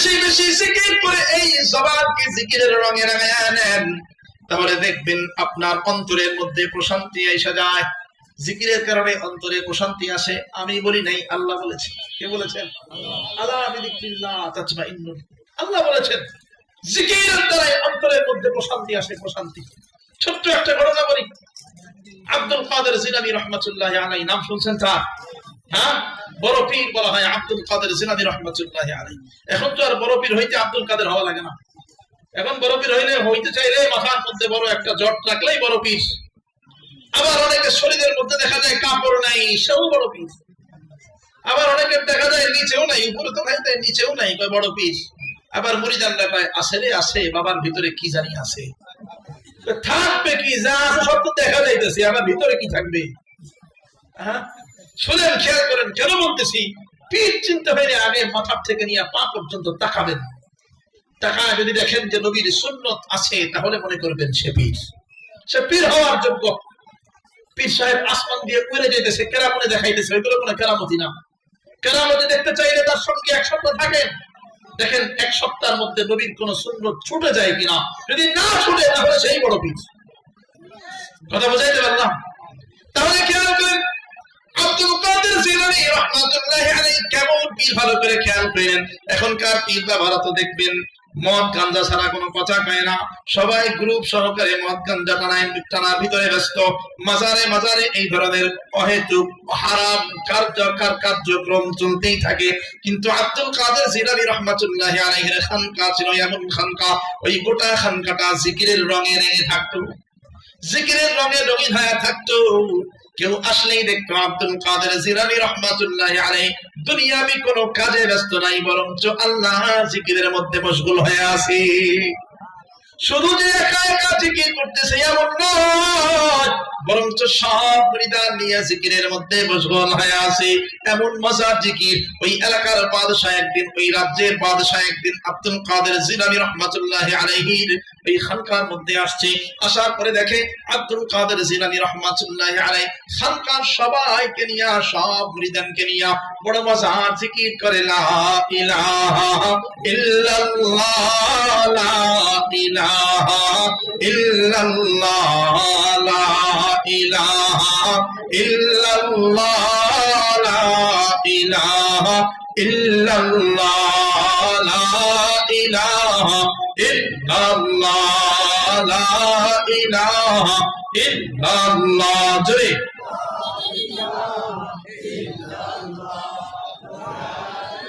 বেশি বেশি জিকির করে এই জবানকে জিকিরের রঙে রাঙায়া নেন, তাহলে দেখবেন আপনার অন্তরের মধ্যে প্রশান্তি এসে যায়। জিকিরের কারণে অন্তরে প্রশান্তি আসে। আমি বলি নাই, আল্লাহ বলেছেন। কে বলেছেন? আল্লাহ বিযিকরিল্লাহ তাতমাইন্নুল। আল্লাহ বলেছেন জিকিরের দ্বারাই অন্তরের মধ্যে প্রশান্তি আসে, প্রশান্তি। ছোট্ট একটা ঘটনা বলি। আব্দুল কাদের জিলানী রাহমাতুল্লাহি আলাইহি, নাম শুনছেন তার? হ্যাঁ, বড় পীর বলা হয় আব্দুল কাদের জিলানী রাহমাতুল্লাহি আলাইহি। এখন তো আর বড় পীর হইতে আব্দুল কাদের হওয়া লাগে না। এখন বড় পীর হইতে চাইলে মাথার মধ্যে বড় একটা জট রাখলেই বড় পীর। আবার অনেকের শরীরের মধ্যে দেখা যায় কাপড় নাই, সেও বড় পীর। আবার অনেকের দেখা যায় নিচেও নাই, উপরে তো নাই, নিচেও নাই, বড় পীর। আবার মুরিদানরা কয় আছে রে আছে, বাবার ভিতরে কি জানি আছে। থাকবে কি, যা আছে সব তো দেখা যাইতেছে, আমার ভিতরে কি থাকবে? হ্যাঁ, শুনেন, খেয়াল করেন কেন বলতেছি। পীর চিন্তা হইলে আগে মাথার থেকে নিয়ে পা পর্যন্ত তাকাবেন। তাকায় যদি দেখেন যে নবীর সুন্নত আছে, তাহলে মনে করবেন সে পীর, সে পীর হওয়ার যোগ্য। পীর সাহেব আসমান দিয়ে উড়ে যেতেছে, কেরামতি দেখাইতেছে, ওইগুলো কোনো কেরামতি না। কেরামতি দেখতে চাইলে তার সঙ্গে এক সপ্তাহ থাকেন, দেখেন এক সপ্তাহের মধ্যে নবীর কোন সুন্নত ছুটে যায় কিনা। যদি না ছুটে, তাহলে সেই বড় পীর। কথা বুঝাইতে পারলাম? তাহলে খেয়াল করেন আব্দুল কাদের জিলানী রাহমাতুল্লাহি আলাইহি কেমন পীর, ভালো করে খেয়াল করেন। এখনকার পীর বাবারা তো দেখবেন মদ গাঞ্জা ছাড়া কোনো কথা কয় না, সবাই গ্রুপ সহকারে মদ গাঞ্জা টানার ভিতরে ব্যস্ত। মাজারে মাজারে এই ধরনের অহেতুক হারাম কার্যক্রম চলতেই থাকে। কিন্তু আব্দুল কাদের জিলানী রাহমাতুল্লাহি আলাইহির খানকা ছিল এমন খানকা, ওই গোটা খানকাটা জিকিরের রঙে রেঙে থাকতো, জিকিরের রঙে রঙিন হয়ে থাকতো। কেউ আসলেই দেখতো আব্দুল কাদের জিলানী রাহমাতুল্লাহি আলাইহি দুনিয়াবি কোনো কাজে ব্যস্ত নাই, বরঞ্চ আল্লাহ জিকিরের মধ্যে মশগুল হয়ে আছে। শুধু যে একা একা জিকির করতেছে এমন নয়, বরঞ্চ সব হৃদয় নিয়ে জিকিরের মধ্যে মশগুল হয়ে আছে। এমন মজার জিকির, ওই এলাকার বাদশাহ একদিন, ওই রাজ্যের বাদশাহ একদিন আব্দুল কাদের জিলানী রাহমাতুল্লাহি আলাইহির এই খানকার মধ্যে আসছে। আসার পরে দেখে আব্দুল কাদের জিলানী রাহমাতুল্লাহি আলাইহি খানকার সবাইকে নিয়ে, সব মুরিদানকে নিয়ে বড় মজার জিকির করে, লা ইলাহা ইল্লাল্লাহ, লা ইলাহা ইল্লাল্লাহ, লা ইলাহা ইল্লাল্লাহ, লা ইলাহা ইল্লাল্লাহ, লা ইলাহা ইল্লাল্লাহ, লা ইলাহা ইল্লাল্লাহ। জোরে